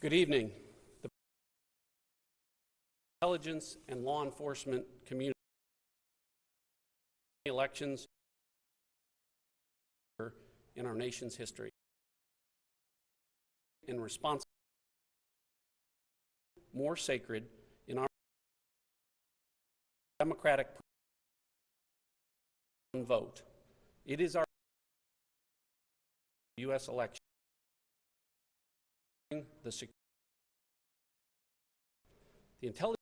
Good evening. The intelligence and law enforcement community elections in our nation's history. In response, more sacred in our democratic vote. It is our U.S. election. The intelligence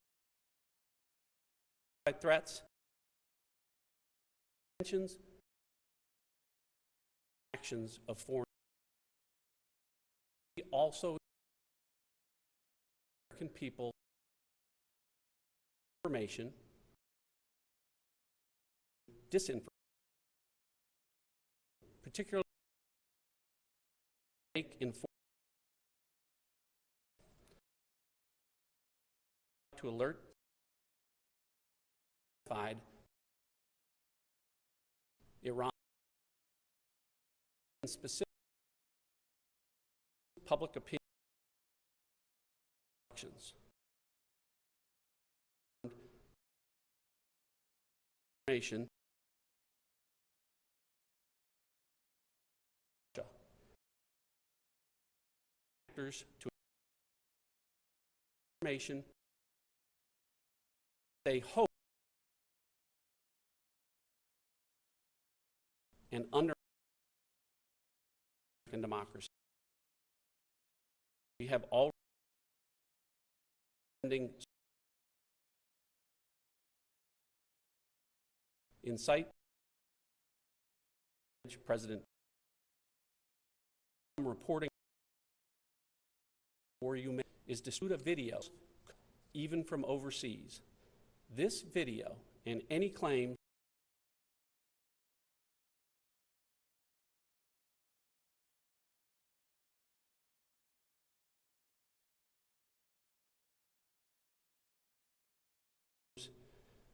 threats, intentions, actions of foreign. Also, American people information, disinformation, particularly to alert Iran specific public opinion elections. Information actors to information they hope and under democracy. We have already incite President reporting for you is distribute videos even from overseas. This video and any claim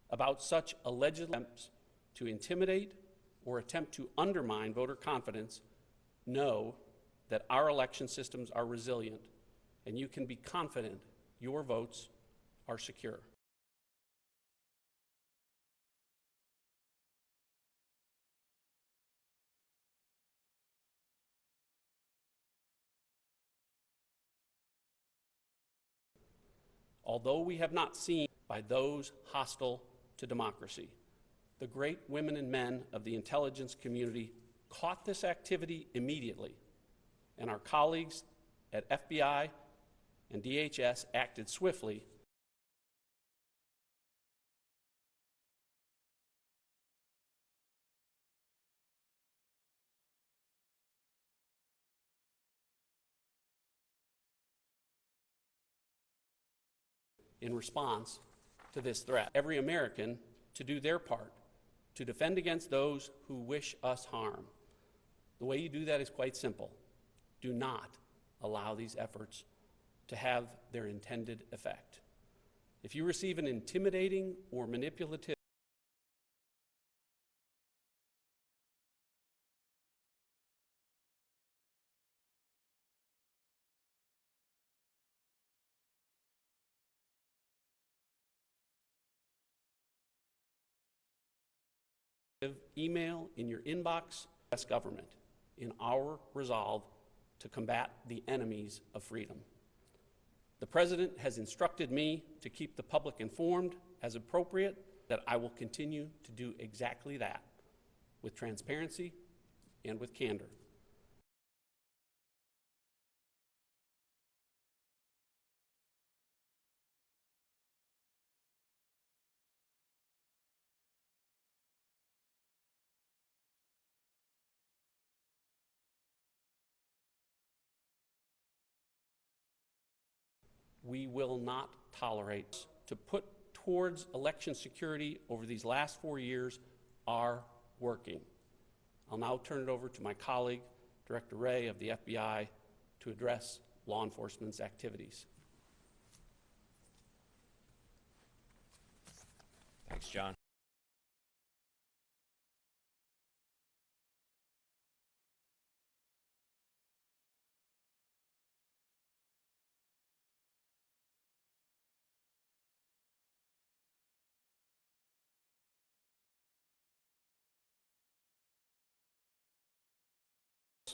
about such alleged attempts to intimidate or attempt to undermine voter confidence know that our election systems are resilient, and you can be confident your votes are secure. Although we have not seen by those hostile to democracy, the great women and men of the intelligence community caught this activity immediately, and our colleagues at FBI and DHS acted swiftly in response to this threat. Every American to do their part to defend against those who wish us harm. The way you do that is quite simple. Do not allow these efforts to have their intended effect. If you receive an intimidating or manipulative email in your inbox, U.S. government, in our resolve to combat the enemies of freedom. The President has instructed me to keep the public informed as appropriate, that I will continue to do exactly that with transparency and with candor. We will not tolerate to put towards election security over these last 4 years are working. I'll now turn it over to my colleague, Director Wray of the FBI, to address law enforcement's activities. Thanks, John.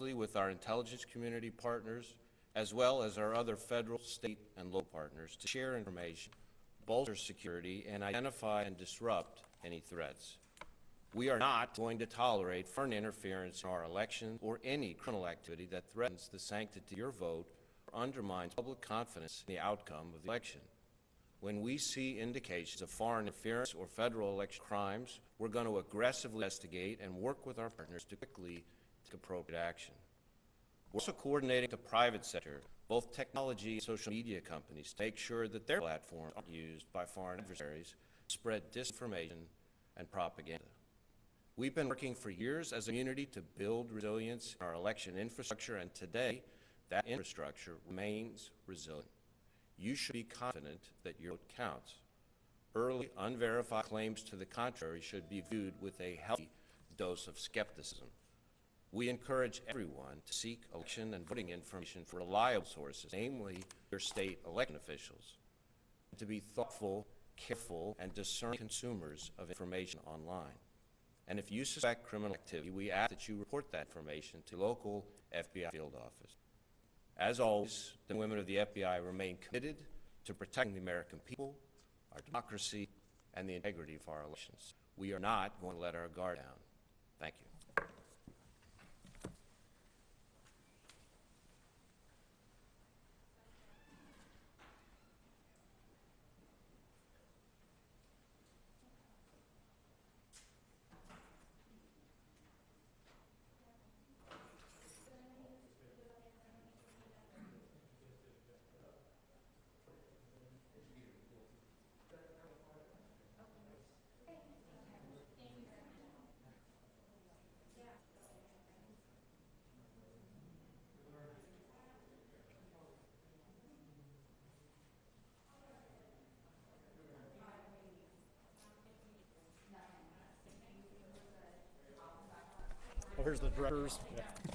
with our intelligence community partners, as well as our other federal, state, and local partners to share information, bolster security, and identify and disrupt any threats. We are not going to tolerate foreign interference in our election or any criminal activity that threatens the sanctity of your vote or undermines public confidence in the outcome of the election. When we see indications of foreign interference or federal election crimes, we're going to aggressively investigate and work with our partners to quickly take appropriate action. We're also coordinating the private sector, both technology and social media companies, to make sure that their platforms aren't used by foreign adversaries to spread disinformation and propaganda. We've been working for years as a community to build resilience in our election infrastructure, and today that infrastructure remains resilient. You should be confident that your vote counts. Early, unverified claims to the contrary should be viewed with a healthy dose of skepticism. We encourage everyone to seek election and voting information from reliable sources, namely your state election officials, and to be thoughtful, careful, and discerning consumers of information online. And if you suspect criminal activity, we ask that you report that information to local FBI field office. As always, the men and women of the FBI remain committed to protecting the American people, our democracy, and the integrity of our elections. We are not going to let our guard down. Thank you. Well, here's the directors. Yeah.